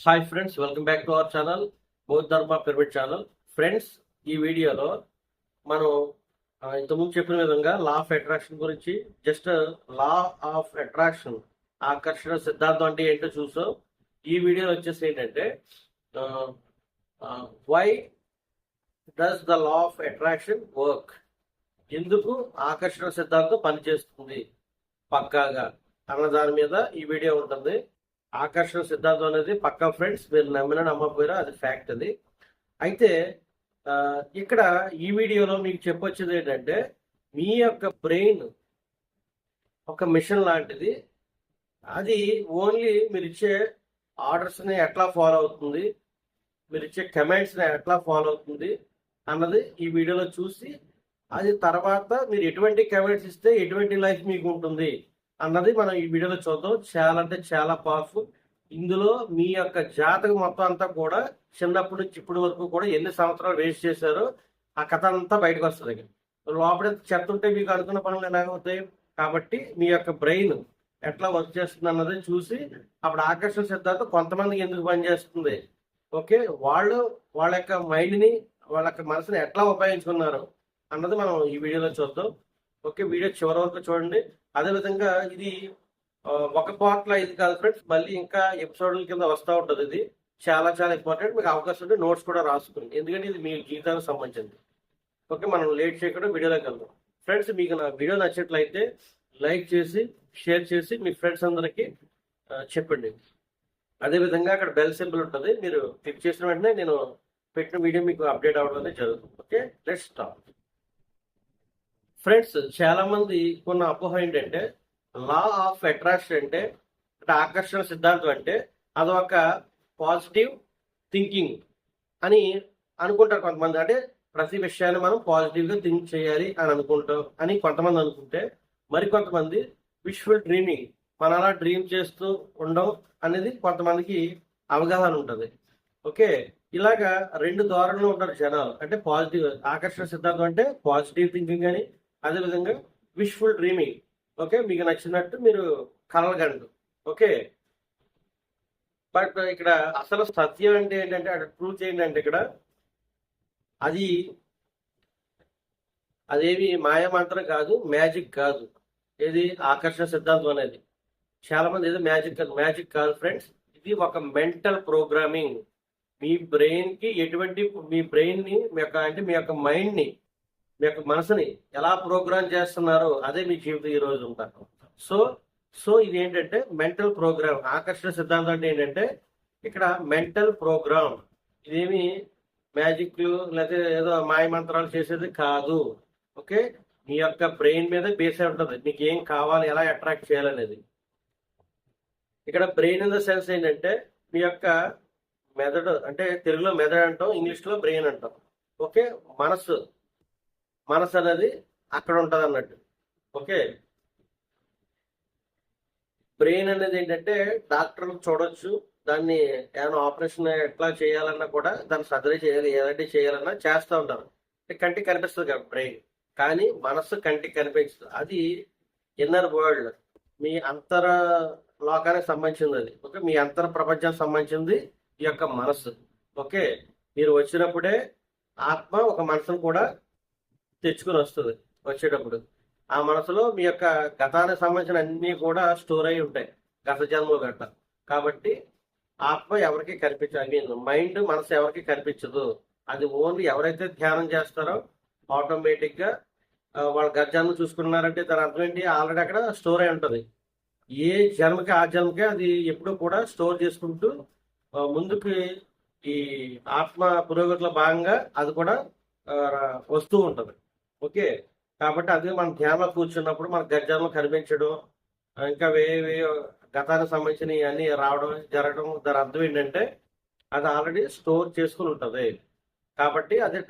Hi friends, welcome back to our channel బౌద్ధ ధర్మ pyramid channel. Friends, ఈ వీడియోలో మనం ఇంతకుముందు చెప్పిన విధంగా లా ఆఫ్ అట్రాక్షన్ గురించి, జస్ట్ లా ఆఫ్ అట్రాక్షన్ ఆకర్షణ సిద్ధాంతం అంటే ఏంటో చూసాం. ఈ వీడియోలో వచ్చేసి ఏంటంటే why does the law of attraction work, ఎందుకు ఆకర్షణ సిద్ధాంతం పనిచేస్తుంది పక్కాగా అన్న దాని మీద ఈ వీడియో ఉంటుంది. ఆకర్షణ సిద్ధాంతం అనేది పక్కా ఫ్రెండ్స్, మీరు నమ్మినా నమ్మకపోయినా అది ఫ్యాక్ట్. అది అయితే ఇక్కడ ఈ వీడియోలో మీకు చెప్పొచ్చేది ఏంటంటే, మీ యొక్క బ్రెయిన్ ఒక మిషన్ లాంటిది. అది ఓన్లీ మీరు ఇచ్చే ఆర్డర్స్ని ఎట్లా ఫాలో అవుతుంది, మీరు ఇచ్చే కమెంట్స్ని ఎట్లా ఫాలో అవుతుంది అన్నది ఈ వీడియోలో చూసి, అది తర్వాత మీరు ఎటువంటి కమెంట్స్ ఇస్తే ఎటువంటి లైఫ్ మీకు ఉంటుంది అన్నది మనం ఈ వీడియోలో చూద్దాం. చాలా అంటే చాలా పవర్ఫుల్. ఇందులో మీ యొక్క జాతకం మొత్తం అంతా కూడా చిన్నప్పటి నుంచి ఇప్పటి వరకు కూడా ఎన్ని సంవత్సరాలు వేస్ట్ చేశారో ఆ కథ అంతా బయటకు వస్తుంది. లోపల చెత్త ఉంటే మీకు అనుకున్న పనులు ఎలాగవుతాయి. కాబట్టి మీ యొక్క బ్రెయిన్ ఎట్లా వర్క్ చేస్తుంది అన్నది చూసి అప్పుడు ఆకర్షణ సిద్ధాంతం కొంతమందికి ఎందుకు పనిచేస్తుంది, ఓకే, వాళ్ళ యొక్క మైండ్ని, వాళ్ళ యొక్క మనసుని ఎట్లా ఉపయోగించుకున్నారు అన్నది మనం ఈ వీడియోలో చూద్దాం. ఓకే, వీడియో చివరి వరకు చూడండి. అదేవిధంగా ఇది ఒక పార్ట్లో ఇది కాదు ఫ్రెండ్స్, మళ్ళీ ఇంకా ఎపిసోడ్ల కింద వస్తూ ఉంటుంది. ఇది చాలా చాలా ఇంపార్టెంట్. మీకు అవకాశం ఉంటే నోట్స్ కూడా రాసుకుని, ఎందుకంటే ఇది మీ జీవితానికి సంబంధించింది. ఓకే, మనం లేట్ చేయకుండా వీడియోలోకి వెళ్దాం. ఫ్రెండ్స్, మీకు నా వీడియో నచ్చినట్లయితే లైక్ చేసి షేర్ చేసి మీ ఫ్రెండ్స్ అందరికీ చెప్పండి. అదేవిధంగా అక్కడ బెల్ సింబల్ ఉంటుంది, మీరు క్లిక్ చేసిన వెంటనే నేను పెట్టిన వీడియో మీకు అప్డేట్ అవ్వడం అనేది జరుగుతుంది. Okay, let's start. ఫ్రెండ్స్, చాలా మంది కొన్న అపోహ ఏంటంటే, లా ఆఫ్ అట్రాక్షన్ అంటే ఆకర్షణ సిద్ధాంతం అంటే అదొక పాజిటివ్ థింకింగ్ అని అనుకుంటారు కొంతమంది. అంటే ప్రతి విషయాన్ని మనం పాజిటివ్గా థింక్ చేయాలి అని అనుకుంటాం అని కొంతమంది అనుకుంటే, మరికొంతమంది విజువల్ డ్రీమింగ్, మనం అలా డ్రీమ్ చేస్తూ ఉండడం అనేది కొంతమందికి అవగాహన ఉంటుంది. ఓకే, ఇలాగా రెండు ధోరణిలో ఉంటారు జనాలు. అంటే పాజిటివ్ ఆకర్షణ సిద్ధాంతం అంటే పాజిటివ్ థింకింగ్ అని, అదేవిధంగా విష్ఫుల్ డ్రీమింగ్. ఓకే, మీకు నచ్చినట్టు మీరు కలగండి. ఓకే, బట్ ఇక్కడ అసలు సత్యం అంటే ఏంటంటే, అక్కడ ట్రూత్ ఏంటంటే, ఇక్కడ అదేమి మాయమంత్రం కాదు, మ్యాజిక్ కాదు. ఏది ఆకర్షణ సిద్ధాంతం అనేది చాలా మంది ఏదో మ్యాజిక్ కాదు ఫ్రెండ్స్. ఇది ఒక మెంటల్ ప్రోగ్రామింగ్. మీ బ్రెయిన్ కి మీ బ్రెయిన్ ని మీ యొక్క మైండ్ ని, మీ యొక్క మనసుని ఎలా ప్రోగ్రామ్ చేస్తున్నారో అదే మీ జీవితం ఈ రోజు ఉంటారు. సో ఇది ఏంటంటే మెంటల్ ప్రోగ్రామ్. ఆకర్షణ సిద్ధాంతం అంటే ఏంటంటే ఇక్కడ మెంటల్ ప్రోగ్రామ్. ఇదేమి మ్యాజిక్లు లేదా ఏదో మాయ మంత్రాలు చేసేది కాదు. ఓకే, మీ యొక్క బ్రెయిన్ మీద బేస్ అయి ఉంటుంది, మీకు ఏం కావాలి, ఎలా అట్రాక్ట్ చేయాలనేది. ఇక్కడ బ్రెయిన్ ఇన్ ద సెన్స్ ఏంటంటే మీ యొక్క మెదడు, అంటే తెలుగులో మెదడు అంటాం, ఇంగ్లీష్లో బ్రెయిన్ అంటాం. ఓకే, మనసు అనేది అక్కడ ఉంటుంది అన్నట్టు. ఓకే, బ్రెయిన్ అనేది ఏంటంటే డాక్టర్లు చూడొచ్చు, దాన్ని ఏమైనా ఆపరేషన్ ఎట్లా చేయాలన్నా కూడా దాన్ని సర్జరీ చేయాలి, ఏదంటే చేయాలన్నా చేస్తూ ఉంటారు. కంటికి కనిపిస్తుంది కదా బ్రెయిన్, కానీ మనసు కంటికి కనిపించదు. అది ఇన్నర్ వరల్డ్, మీ అంతర లోకానికి సంబంధించింది అది. ఓకే, మీ అంతర ప్రపంచానికి సంబంధించింది ఈ యొక్క మనసు. ఓకే, మీరు వచ్చినప్పుడే ఆత్మ ఒక మనసును కూడా తెచ్చుకుని వస్తుంది. వచ్చేటప్పుడు ఆ మనసులో మీ యొక్క గతానికి సంబంధించిన అన్ని కూడా స్టోర్ అయి ఉంటాయి, గత జన్మలు గట్ట. కాబట్టి ఆత్మ ఎవరికి కనిపించాలి, మైండ్ మనసు ఎవరికి కనిపించదు. అది ఓన్లీ ఎవరైతే ధ్యానం చేస్తారో ఆటోమేటిక్గా వాళ్ళ గత జన్మ చూసుకున్నారంటే దాని అర్థం ఏంటి, ఆల్రెడీ అక్కడ స్టోర్ అయి ఉంటుంది. ఏ జన్మకి ఆ జన్మకి అది ఎప్పుడూ కూడా స్టోర్ చేసుకుంటూ ముందుకు ఈ ఆత్మ పురోగతిలో భాగంగా అది కూడా వస్తూ ఉంటుంది. ఓకే, కాబట్టి అది మన ధ్యానంలో కూర్చున్నప్పుడు మన గర్జనలో కనిపించడం, ఇంకా వేరే గతానికి సంబంధించినవి అన్నీ రావడం జరగడం, దాని అర్థం ఏంటంటే అది ఆల్రెడీ స్టోర్ చేసుకుని ఉంటుంది. కాబట్టి అది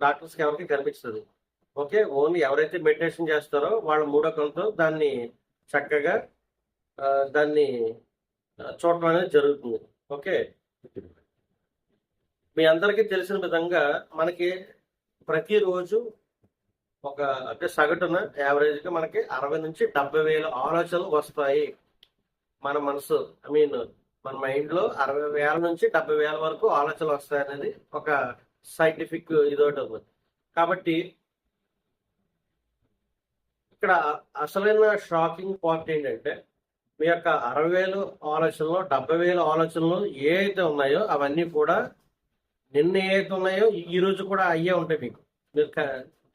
డాక్టర్స్కి ఎవరికి కనిపిస్తుంది. ఓకే, ఓన్లీ ఎవరైతే మెడిటేషన్ చేస్తారో వాళ్ళ మూడో కళ్ళతో దాన్ని చక్కగా దాన్ని చూడటం అనేది జరుగుతుంది. ఓకే, మీ అందరికీ తెలిసిన విధంగా మనకి ప్రతిరోజు అంటే సగటున యావరేజ్గా మనకి 60 నుంచి 70 వేల ఆలోచనలు వస్తాయి మన మనసు, మన మైండ్లో 60,000 నుంచి 70,000 వరకు ఆలోచనలు వస్తాయనేది ఒక సైంటిఫిక్ ఇదొకటి ఉంది. కాబట్టి ఇక్కడ అసలైన షాకింగ్ పాయింట్ ఏంటంటే మీ యొక్క 60,000 ఆలోచనలు 70,000 ఆలోచనలు ఏ అయితే ఉన్నాయో అవన్నీ కూడా నిన్న ఏ అయితే ఉన్నాయో ఈ రోజు కూడా అయ్యే ఉంటాయి మీకు. మీరు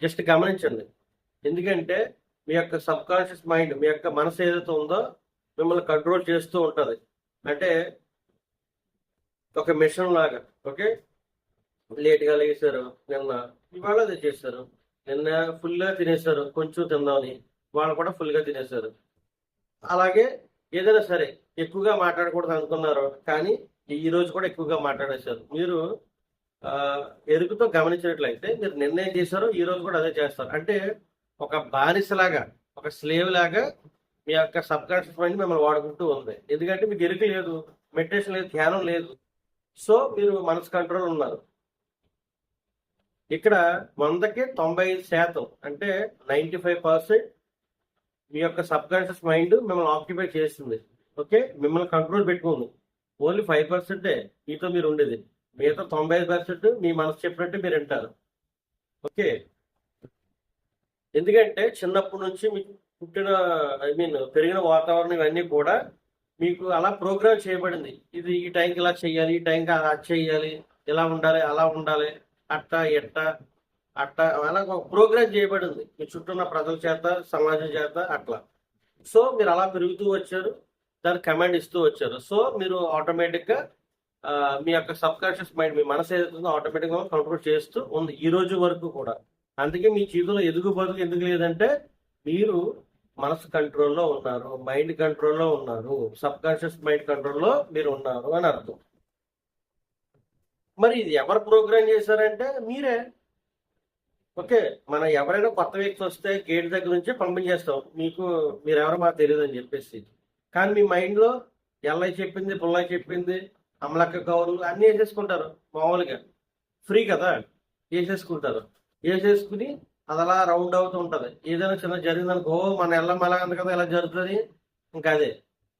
జస్ట్ గమనించండి. ఎందుకంటే మీ యొక్క సబ్ కాన్షియస్ మైండ్, మీ యొక్క మనసు ఏదైతే ఉందో మిమ్మల్ని కంట్రోల్ చేస్తూ ఉంటుంది. అంటే ఒక మిషన్ లాగా. ఓకే, లేట్గా లేచారు నిన్న, ఇవాళ అదే చేశారు. నిన్న ఫుల్గా తినేశారు, కొంచెం తిందామని వాళ్ళు కూడా ఫుల్గా తినేశారు. అలాగే ఏదైనా సరే ఎక్కువగా మాట్లాడకూడదు అనుకున్నారు, కానీ ఈ రోజు కూడా ఎక్కువగా మాట్లాడేశారు. మీరు ఎరుకుతో గమనించినట్లయితే మీరు నిర్ణయం చేశారో ఈ రోజు కూడా అదే చేస్తారు. అంటే ఒక బానిసలాగా, ఒక స్లేవ్ లాగా మీ యొక్క సబ్ కాన్షియస్ మైండ్ మిమ్మల్ని వాడుకుంటూ ఉంది. ఎందుకంటే మీకు ఎరుక లేదు, మెడిటేషన్ లేదు, ధ్యానం లేదు. సో మీరు మనసు కంట్రోల్ ఉన్నారు. ఇక్కడ 100కి 95% అంటే 95% మీ యొక్క సబ్ కాన్షియస్ మైండ్ మిమ్మల్ని ఆక్యుపై చేస్తుంది. ఓకే, మిమ్మల్ని కంట్రోల్ పెట్టుకుంది. ఓన్లీ 5% మీతో మీరు ఉండేది. మిగతా 95% మీ మనసు చెప్పినట్టు మీరు వింటారు. ఓకే, ఎందుకంటే చిన్నప్పటి నుంచి మీకు పుట్టిన పెరిగిన వాతావరణం ఇవన్నీ కూడా మీకు అలా ప్రోగ్రామ్ చేయబడింది. ఇది ఈ టైంకి ఇలా చేయాలి, ఈ టైంకి అది చేయాలి, ఇలా ఉండాలి, అలా ఉండాలి, అట్ట ఎట్ట అట్ట, అలా ఒక ప్రోగ్రామ్ చేయబడింది మీ చుట్టూ ఉన్న ప్రజల చేత, సమాజం చేత అట్లా. సో మీరు అలా పెరుగుతూ వచ్చారు, దానికి కమాండ్ ఇస్తూ వచ్చారు. సో మీరు ఆటోమేటిక్గా మీ యొక్క సబ్ కాన్షియస్ మైండ్, మీ మనసు ఏదైతుందో ఆటోమేటిక్గా కంట్రోల్ చేస్తూ ఉంది ఈ రోజు వరకు కూడా. అందుకే మీ జీవితంలో ఎదుగు బతుకు ఎందుకు లేదంటే మీరు మనసు కంట్రోల్లో ఉన్నారు, మైండ్ కంట్రోల్లో ఉన్నారు, సబ్ కాన్షియస్ మైండ్ కంట్రోల్లో మీరు ఉన్నారు అని అర్థం. మరి ఇది ఎవరు ప్రోగ్రామ్ చేశారంటే మీరే. ఓకే, మనం ఎవరైనా కొత్త వ్యక్తి వస్తే గేట్ దగ్గర నుంచి పంపించేస్తాం, మీరు ఎవరో మాకు తెలియదు అని చెప్పేసి. కానీ మీ మైండ్లో ఎల్లయ్య చెప్పింది, పుల్లయ్య చెప్పింది, అమలక్క కౌరు అన్నీ వేసేసుకుంటారు. మామూలుగా ఫ్రీ కదా, వేసేసుకుంటారు. వేసేసుకుని అది అలా రౌండ్ అవుతూ ఉంటుంది. ఏదైనా చిన్న జరిగిందనుకో, మన ఎల్లం అలా ఉంది కదా, ఇలా జరుగుతుంది, ఇంకా అదే,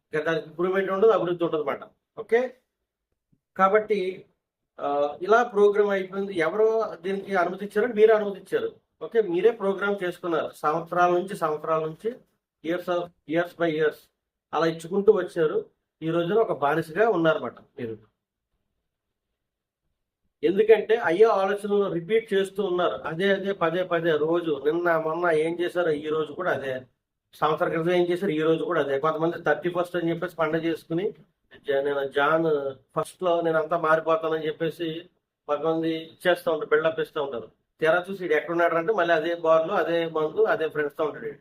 ఇంకా దానికి ఇంప్రూవ్మెంట్ ఉండదు, అభివృద్ధి ఉంటుంది అన్నమాట. ఓకే, కాబట్టి ఇలా ప్రోగ్రామ్ అయిపోయింది. ఎవరో దీనికి అనుమతి ఇచ్చారని మీరే అనుమతి ఇచ్చారు. ఓకే, మీరే ప్రోగ్రామ్ చేసుకున్నారు. సంవత్సరాల నుంచి ఇయర్స్ బై ఇయర్స్ అలా ఇచ్చుకుంటూ వచ్చారు. ఈ రోజున ఒక బానిసగా ఉన్నారన్నమాట మీరు. ఎందుకంటే అయ్యే ఆలోచనలు రిపీట్ చేస్తూ ఉన్నారు. అదే పదే రోజు, నిన్న మొన్న ఏం చేశారో ఈ రోజు కూడా అదే, సంవత్సరం క్రితం ఏం చేశారు ఈ రోజు కూడా అదే. కొంతమంది 31st అని చెప్పేసి పండుగ చేసుకుని నేను జాన్ 1st నేను అంతా మారిపోతానని చెప్పేసి కొంతమంది ఇచ్చేస్తూ ఉంటారు, బిల్డప్ ఇస్తూ ఉంటారు. తెర చూసి ఇడు ఎక్కడున్నాడు అంటే మళ్ళీ అదే బార్లో, అదే మందు, అదే ఫ్రెండ్స్తో ఉంటాడు.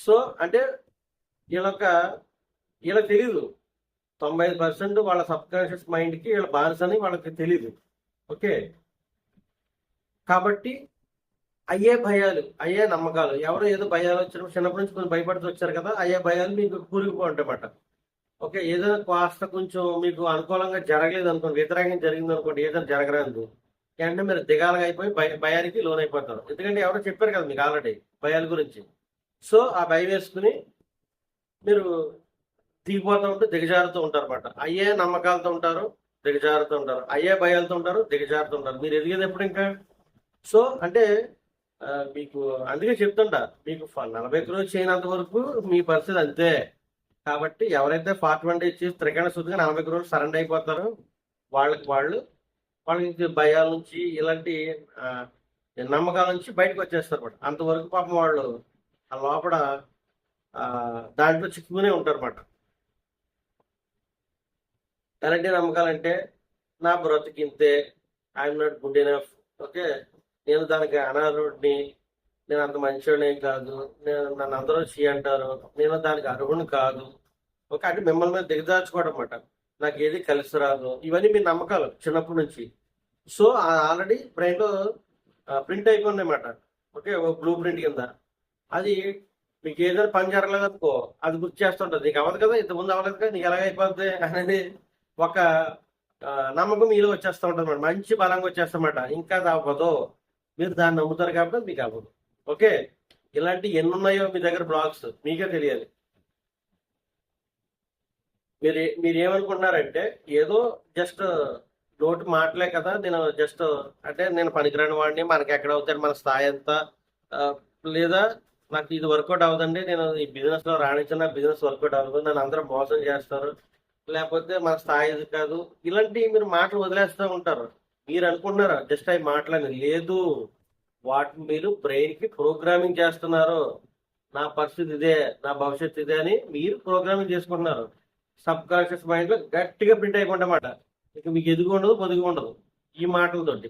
సో అంటే వీళ్ళకి తెలీదు, 95% వాళ్ళ సబ్ కాన్షియస్ మైండ్కి వీళ్ళ బానిస అని వాళ్ళకి తెలీదు. ఓకే, కాబట్టి అయ్యే భయాలు, అయ్యే నమ్మకాలు, ఎవరో ఏదో భయాలు వచ్చినప్పుడు చిన్నప్పటి నుంచి కొంచెం భయపడుతూ వచ్చారు కదా, అయ్యే భయాలు మీకు కూరుకుపోంటాయన్నమాట. ఓకే, ఏదైనా కాస్త కొంచెం మీకు అనుకూలంగా జరగలేదు అనుకోండి, వ్యతిరేకంగా జరిగింది అనుకోండి, ఏదైనా జరగరాదు అంటే మీరు దిగాలుగా అయిపోయి భయానికి లోన్ అయిపోతారు. ఎందుకంటే ఎవరో చెప్పారు కదా మీకు ఆల్రెడీ భయాల గురించి. సో ఆ భయం వేసుకుని మీరు దిగిపోతూ ఉంటూ దిగజారుతూ ఉంటారు అనమాట. అయ్యే నమ్మకాలతో ఉంటారు, దిగజారుతూ ఉంటారు, అయ్యే భయాలతో ఉంటారు, దిగజారుతూ ఉంటారు. మీరు ఎదిగేది ఎప్పుడు ఇంకా? సో అంటే మీకు అందుకే చెప్తుంటా, మీకు 40 రోజులు చేయనంత వరకు మీ పరిస్థితి అంతే. కాబట్టి ఎవరైతే 41 డేస్ చేసి త్రికరణ శుద్ధిగా 40 రోజులు సరెండర్ అయిపోతారో వాళ్ళకి భయాల నుంచి, ఇలాంటి నమ్మకాల నుంచి బయటకు వచ్చేస్తారు అనమాట. అంతవరకు పాపం వాళ్ళు ఆ లోపల దాంట్లో చిక్కుకునే ఉంటారు అనమాట. ఎలాంటి నమ్మకాలంటే నా బ్రతికింతే, I'm not good enough. Okay, నేను దానికి అనాథుడిని, నేను అంత మంచివాడిని కాదు, నన్ను అందరూ చీ అంటారు, నేను దానికి అర్హుని కాదు. ఓకే, అంటే మిమ్మల్ని మీద దిగదార్చుకోవడం అనమాట. నాకు ఏది కలిసి రాదు, ఇవన్నీ మీ నమ్మకాలు చిన్నప్పటి నుంచి. సో ఆల్రెడీ బ్రెయిన్లో ప్రింట్ అయిపోయింది అన్నమాట. ఓకే, ఒక బ్లూ ప్రింట్ కింద. అది మీకు ఏదైనా పని జరగలేదు అనుకో, అది గుర్తు చేస్తుంటుంది, నీకు అవ్వదు కదా, ఇంతకుముందు అవ్వలేదు కదా, నీకు ఎలాగైపోద్ది అనేది ఒక నమ్మకం మీలో వచ్చేస్తూ ఉంటుంది అన్నమాట. మంచి బలంగా వచ్చేస్తామన్నమాట. ఇంకా అది అవ్వదు, మీరు దాన్ని నమ్ముతారు కాబట్టి మీకు అవ్వదు. ఓకే, ఇలాంటి ఎన్ని ఉన్నాయో మీ దగ్గర బ్లాగ్స్ మీకే తెలియాలి. మీరు ఏమనుకుంటున్నారంటే ఏదో జస్ట్ నోటి మాటలే కదా, నేను జస్ట్ అంటే నేను పనికిరాని వాడిని, మనకి ఎక్కడ అవుతాడు, మన స్థాయి ఎంత, ఆ, లేదా నాకు ఇది వర్కౌట్ అవ్వదండి, నేను ఈ బిజినెస్ లో రాణించిన బిజినెస్ వర్కౌట్ అవ్వదు, నన్ను అందరూ మోసం చేస్తారు, లేకపోతే మన స్థాయి ఇది కాదు, ఇలాంటి మీరు మాటలు వదిలేస్తూ ఉంటారు. మీరు అనుకుంటున్నారా జస్ట్ అవి మాటలని? లేదు, వాటిని మీరు బ్రెయిన్ కి ప్రోగ్రామింగ్ చేస్తున్నారు. నా పరిస్థితి ఇదే, నా భవిష్యత్తు ఇదే అని మీరు ప్రోగ్రామింగ్ చేసుకుంటున్నారు. సబ్ కాన్షియస్ మైండ్ లో గట్టిగా ప్రింట్ అయిపోయిందన్నమాట. ఇక మీకు ఎదుగు ఉండదు, పొదుగు ఉండదు ఈ మాటలతోటి.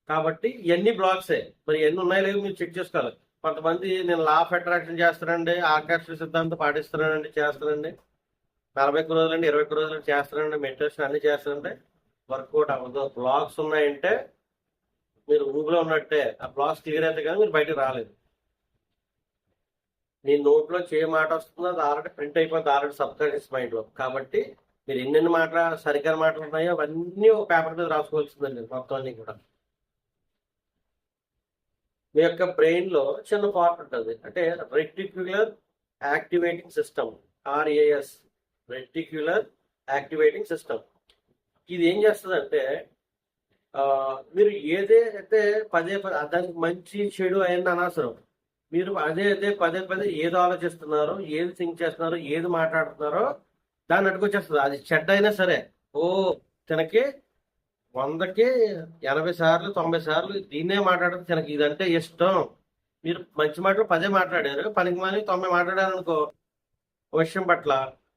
కాబట్టి ఇవన్నీ బ్లాక్సే. మరి ఎన్ని ఉన్నాయో లేవు మీరు చెక్ చేసుకోవాలి. కొంతమంది నేను లా ఆఫ్ అట్రాక్షన్ చేస్తానండి, ఆకర్షణ సిద్ధాంతం పాటిస్తున్నానండి, చేస్తానండి, 40 రోజులండి, 20 రోజులండి చేస్తానండి, మెడిటేషన్ అన్ని చేస్తానంటే వర్కౌట్ అవ్వదు. బ్లాక్స్ ఉన్నాయంటే మీరు ఊబిలో ఉన్నట్టే. ఆ బ్లాక్స్ క్లియర్ అయితే కానీ మీరు బయటకు రాలేదు. మీ నోట్లో మాట వస్తుందో అది ఆల్రెడీ ప్రింట్ అయిపోతుంది, ఆల్రెడీ సబ్ కాన్షియస్ మైండ్ లో. కాబట్టి మీరు ఎన్నెన్ని మాటలు సరిగ్గా మాటలు ఉన్నాయో అవన్నీ ఒక పేపర్ మీద రాసుకోవాల్సిందండి మొత్తం అన్ని కూడా. మీ యొక్క బ్రెయిన్ లో చిన్న పార్ట్ ఉంటుంది, అంటే reticular activating system, RAS, reticular activating system. ఇది ఏం చేస్తుందంటే మీరు ఏదైతే పదే పదే దానికి మంచి చెడు అయిన అనవసరం, మీరు అదే పదే పదే ఏది ఆలోచిస్తున్నారో, ఏది థింక్ చేస్తున్నారో, ఏది మాట్లాడుతున్నారో దాన్ని అట్టుకొచ్చేస్తుంది. అది చెడ్డ అయినా సరే, ఓ తనకి 100కి 80 సార్లు 90 సార్లు దీన్నే మాట్లాడితే తనకి ఇదంటే ఇష్టం. మీరు మంచి మాటలు 10 మాట్లాడారు, పనికి మళ్ళీ 90 మాట్లాడారు అనుకో విషయం పట్ల,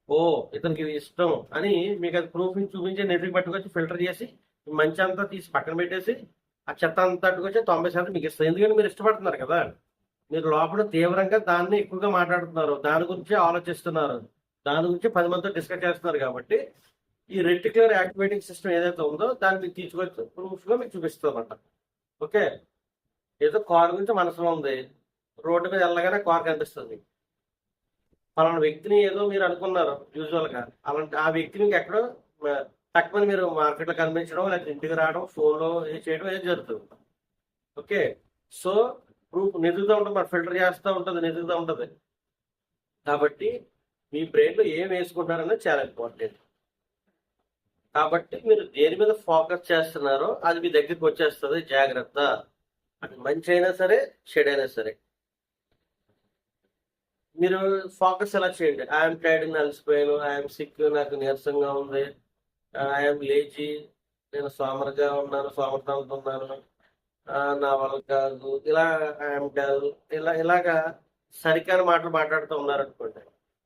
ఓ ఇతనికి ఇది ఇష్టం అని మీకు అది ప్రూఫ్ చూపించి నెట్కి పట్టుకొచ్చి ఫిల్టర్ చేసి మంచి అంతా తీసి పక్కన పెట్టేసి ఆ చెత్త అంతా పట్టుకొచ్చి 90% మీకు ఇస్తారు. ఎందుకంటే మీరు ఇష్టపడుతున్నారు కదా. మీరు లోపల తీవ్రంగా దాన్ని ఎక్కువగా మాట్లాడుతున్నారు, దాని గురించి ఆలోచిస్తున్నారు, దాని గురించి 10 మందితో డిస్కస్ చేస్తున్నారు. కాబట్టి ఈ రెటిక్యులర్ యాక్టివేటింగ్ సిస్టమ్ ఏదైతే ఉందో దాన్ని మీకు తీసుకొచ్చి ప్రూఫ్ గా మీకు చూపిస్తుంది అన్నమాట. ఓకే, ఏదో కార్ గురించి మనసులో ఉంది, రోడ్డు మీద వెళ్ళగానే కార్ కనిపిస్తుంది, పలానా వ్యక్తిని ఏదో మీరు అనుకున్నారు యూజువల్ గా, అలాంటి ఆ వ్యక్తి మీకు ఎక్కడో తక్కువ మీరు మార్కెట్ లో కనిపించడం, లేకపోతే ఇంటికి రావడం, ఫోన్ లో చేయడం ఏదో జరుగుతుంది. ఓకే, సో ప్రూఫ్ నెదుగుతూ ఉంటుంది, మరి ఫిల్టర్ చేస్తూ ఉంటుంది, నెదుగుతూ ఉంటుంది. కాబట్టి మీ బ్రెయిన్ లో ఏం వేసుకుంటారనేది చాలా ఇంపార్టెంట్. కాబట్టి మీరు దేని మీద ఫోకస్ చేస్తున్నారో అది మీ దగ్గరికి వచ్చేస్తుంది. జాగ్రత్త, అది మంచి అయినా సరే చెడైనా సరే. మీరు ఫోకస్ ఎలా చేయండి. ఐఎమ్ టైర్డ్, అలసిపోయాను, ఐఎమ్ సిక్, నాకు నీరసంగా ఉంది, ఐఎమ్ లేజీ, నేను సోమరుగా ఉన్నాను, సోమర్థంతో ఉన్నాను, నా వల్ల కాదు, ఇలా ఐఎమ్ డల్, ఇలాగా సరికాని మాటలు మాట్లాడుతూ ఉన్నారనుకోండి.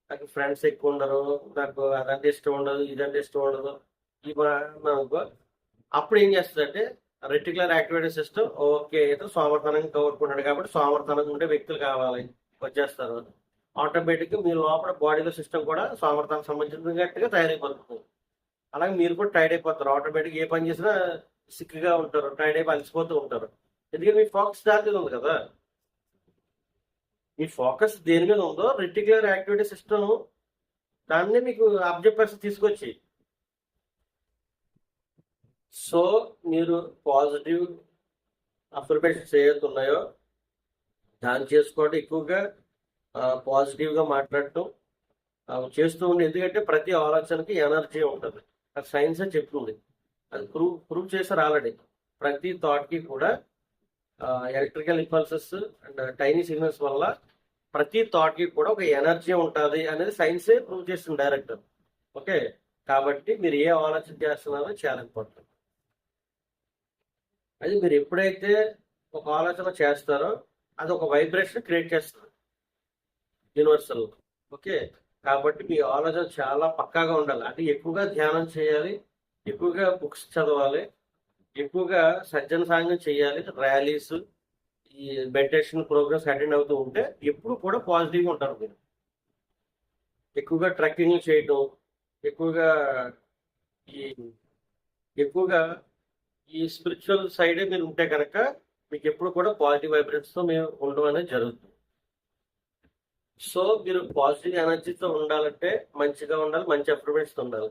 నాకు ఫ్రెండ్స్ ఎక్కువ ఉండరు, నాకు అదంటే ఇష్టం ఉండదు, ఇదంటే ఇష్టం ఉండదు, అనుకో, అప్పుడు ఏం చేస్తుందంటే రెటిక్యులర్ యాక్టివేటింగ్ సిస్టమ్, ఓకే అయితే సోమర్థనంగా కోరుకుంటాడు కాబట్టి సోమర్థనంగా ఉండే వ్యక్తులు కావాలి వచ్చేస్తారు. ఆటోమేటిక్గా మీ లోపల బాడీలో సిస్టమ్ కూడా సోమర్థానికి సంబంధించినట్టుగా తయారైపోతుంది. అలాగే మీరు కూడా టైర్డ్ అయిపోతారు. ఆటోమేటిక్ ఏ పని చేసినా సిక్గా ఉంటారు, టైర్డ్ అయిపోయి అలసిపోతూ ఉంటారు. ఎందుకంటే మీ ఫోకస్ దాని మీద ఉంది కదా. మీ ఫోకస్ దేని మీద ఉందో రెటిక్యులర్ యాక్టివిటీ సిస్టమ్ దాన్ని మీకు అబ్జెక్ట్ తీసుకొచ్చి, సో మీరు పాజిటివ్ అఫర్మేషన్స్ ఏవైతే ఉన్నాయో దాన్ని చేసుకోవడం, ఎక్కువగా పాజిటివ్గా మాట్లాడటం చేస్తూ ఉండి. ఎందుకంటే ప్రతి ఆలోచనకి ఎనర్జీ ఉంటుంది, అది సైన్స్ అని చెప్తుంది, అది ప్రూవ్ చేశారు ఆల్రెడీ. ప్రతి థాట్కి కూడా electrical impulses and tiny signals వల్ల ప్రతి థాట్కి కూడా ఒక ఎనర్జీ ఉంటుంది అనేది సైన్సే ప్రూవ్ చేస్తుంది డైరెక్ట్. ఓకే, కాబట్టి మీరు ఏ ఆలోచన చేస్తున్నారో చాలా ఇంపార్టెంట్. అది మీరు ఎప్పుడైతే ఒక ఆలోచన చేస్తారో అది ఒక వైబ్రేషన్ క్రియేట్ చేస్తుంది యూనివర్సల్. ఓకే, కాబట్టి మీ ఆలోచన చాలా పక్కాగా ఉండాలి. అంటే ఎక్కువగా ధ్యానం చేయాలి, ఎక్కువగా బుక్స్ చదవాలి, ఎక్కువగా సజ్జన సాంగం చేయాలి, ర్యాలీస్, ఈ మెడిటేషన్ ప్రోగ్రామ్స్ అటెండ్ అవుతూ ఉంటే ఎప్పుడు కూడా పాజిటివ్గా ఉంటారు మీరు. ఎక్కువగా ట్రెక్కింగ్ చేయటం, ఎక్కువగా ఈ ఎక్కువగా ఈ స్పిరిచువల్ సైడే మీరు ఉంటే కనుక మీకు ఎప్పుడు కూడా పాజిటివ్ వైబ్రేషన్స్తో మీరు ఉండడం అనేది జరుగుతుంది. సో మీరు పాజిటివ్ ఎనర్జీతో ఉండాలంటే మంచిగా ఉండాలి, మంచి అప్రూవ్మెంట్స్తో ఉండాలి.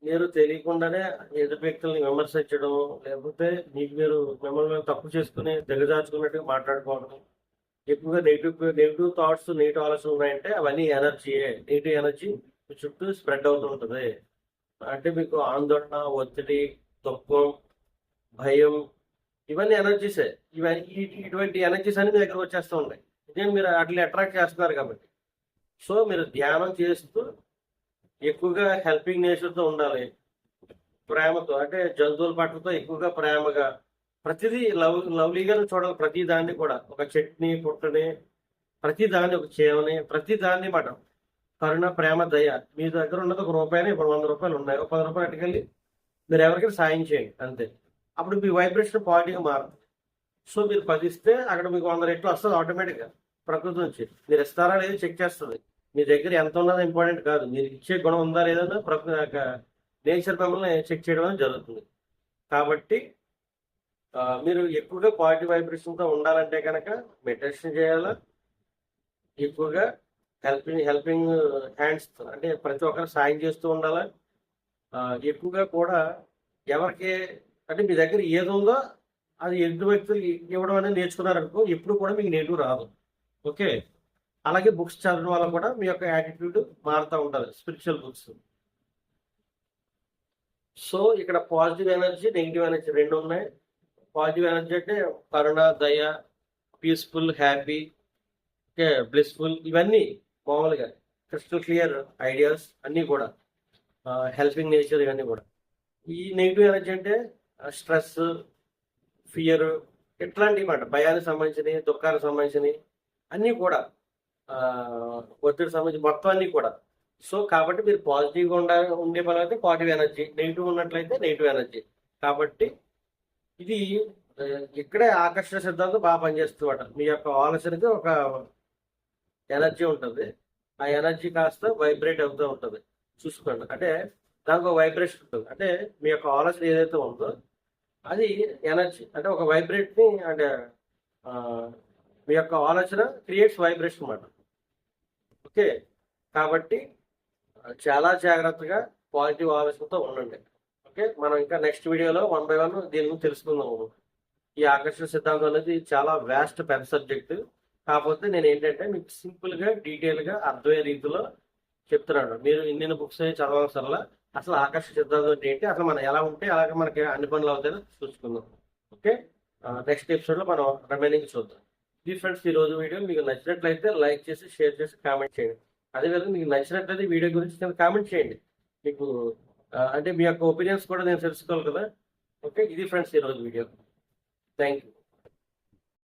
మీరు తెలియకుండానే ఎదుటి వ్యక్తుల్ని విమర్శించడం, లేకపోతే మీరు మిమ్మల్ని తప్పు చేసుకుని దిగజార్చుకున్నట్టుగా మాట్లాడుకోవడం, ఎక్కువగా నెగిటివ్ థాట్స్, నెగిటివ్ ఆలోచనలు ఉన్నాయంటే అవన్నీ ఎనర్జీయే. నెగిటివ్ ఎనర్జీ మీ చుట్టూ స్ప్రెడ్ అవుతూ ఉంటుంది. అంటే మీకు ఆందోళన, ఒత్తిడి, దుఃఖం, భయం ఇవన్నీ ఎనర్జీసే. ఇటువంటి ఎనర్జీస్ అన్ని మీ దగ్గర వచ్చేస్తూ ఉంటాయి. ఇదే మీరు వాటిని అట్రాక్ట్ చేస్తున్నారు కాబట్టి. సో మీరు ధ్యానం చేస్తూ ఎక్కువగా హెల్పింగ్ నేచర్తో ఉండాలి. ప్రేమతో అంటే జంతువుల పట్లతో ఎక్కువగా ప్రేమగా ప్రతిదీ లవ్లీగా చూడాలి. ప్రతి దాన్ని కూడా ఒక చెట్టుని, పుట్టని, ప్రతి దాన్ని, ఒక చేవని, ప్రతి దాన్ని మాట కరుణ, ప్రేమ, దయ. మీ దగ్గర ఉన్నది ₹1, ఇప్పుడు ₹100 ఉన్నాయి. ఒక ₹10 అట్టుకెళ్ళి మీరు ఎవరికైనా సాయం చేయండి అంతే. అప్పుడు మీ వైబ్రేషన్ పాజిటివ్గా మారుతుంది. సో మీరు 10 ఇస్తే అక్కడ మీకు 100 రెట్లు వస్తుంది ఆటోమేటిక్గా ప్రకృతి నుంచి. మీరు ఇస్తారా లేదా చెక్ చేస్తుంది. మీ దగ్గర ఎంత ఉన్నదో ఇంపార్టెంట్ కాదు, మీరు ఇచ్చే గుణం ఉందా లేదా ప్రకృతి నేచర్ మిమ్మల్ని చెక్ చేయడం అనేది జరుగుతుంది. కాబట్టి మీరు ఎక్కువగా పాజిటివ్ వైబ్రేషన్తో ఉండాలంటే కనుక మెడిటేషన్ చేయాలా, ఎక్కువగా హెల్పింగ్ హ్యాండ్స్ అంటే ప్రతి ఒక్కరు సాయం చేస్తూ ఉండాలా. ఎక్కువగా కూడా ఎవరికి అంటే మీ దగ్గర ఏది ఉందో అది ఎదుటి వ్యక్తులు ఇవ్వడం అనేది నేర్చుకున్నారనుకో ఎప్పుడు కూడా మీకు నెగిటివ్ రాదు. ఓకే, అలాగే బుక్స్ చదవడం వల్ల కూడా మీ యొక్క యాటిట్యూడ్ మారుతూ ఉంటుంది, స్పిరిచువల్ బుక్స్. సో ఇక్కడ పాజిటివ్ ఎనర్జీ, నెగిటివ్ ఎనర్జీ రెండు ఉన్నాయి. పాజిటివ్ ఎనర్జీ అంటే కరుణ, దయ, పీస్ఫుల్, హ్యాపీ, ఓకే, బ్లిస్ఫుల్, ఇవన్నీ మామూలుగా క్రిస్టల్ క్లియర్ ఐడియాస్ అన్నీ కూడా, హెల్పింగ్ నేచర్, ఇవన్నీ కూడా. ఈ నెగిటివ్ ఎనర్జీ అంటే స్ట్రెస్, ఫియర్, ఇట్లాంటివి మాట భయానికి సంబంధించినవి, దుఃఖానికి సంబంధించినవి అన్నీ కూడా, ఒత్తిడి సంబంధించి మొత్తం అన్నీ కూడా. సో కాబట్టి మీరు పాజిటివ్గా ఉండే పని అయితే పాజిటివ్ ఎనర్జీ, నెగిటివ్ ఉన్నట్లయితే నెగిటివ్ ఎనర్జీ. కాబట్టి ఇది ఇక్కడే ఆకర్షణ సిద్ధాంతం బాగా పనిచేస్తుందన్నమాట. మీ యొక్క ఆలోచనకి ఒక ఎనర్జీ ఉంటుంది, ఆ ఎనర్జీ కాస్త వైబ్రేట్ అవుతూ ఉంటుంది. చూసుకోండి, అంటే దానికి ఒక వైబ్రేషన్ ఉంటుంది. అంటే మీ యొక్క ఆలోచన ఏదైతే ఉందో అది ఎనర్జీ, అంటే ఒక వైబ్రేట్ని, అంటే మీ యొక్క ఆలోచన క్రియేట్స్ వైబ్రేషన్ అన్నమాట. ఓకే, కాబట్టి చాలా జాగ్రత్తగా పాజిటివ్ ఆలోచనతో ఉండండి. ఓకే, మనం ఇంకా నెక్స్ట్ వీడియోలో 1 by 1 దీని గురించి తెలుసుకుందాము. ఈ ఆకర్షణ సిద్ధాంతం అనేది చాలా వ్యాస్ట్ పెద్ద సబ్జెక్ట్. కాకపోతే నేను ఏంటంటే మీకు సింపుల్గా డీటెయిల్గా అర్థమయ్యే రీతిలో చెప్తున్నాను. మీరు ఇన్ని బుక్స్ చదవసరలా, అసలు ఆకర్షణ సిద్ధాంతం అంటే ఏంటి, అసలు మనం ఎలా ఉంటే అలాగే మనకి అన్ని పనులు అవుతాయో చూసుకుందాం. ఓకే, నెక్స్ట్ ఎపిసోడ్లో మనం రిమైనింగ్ చూద్దాం. ఇది ఫ్రెండ్స్ ఈరోజు వీడియో. మీకు నచ్చినట్లయితే లైక్ చేసి, షేర్ చేసి, కామెంట్ చేయండి. అదేవిధంగా మీకు నచ్చినట్లయితే వీడియో గురించి కామెంట్ చేయండి. మీకు అంటే మీ యొక్క ఒపీనియన్స్ కూడా నేను తెలుసుకోవాలి కదా. ఓకే, ఇది ఫ్రెండ్స్ ఈరోజు వీడియో. Thank you.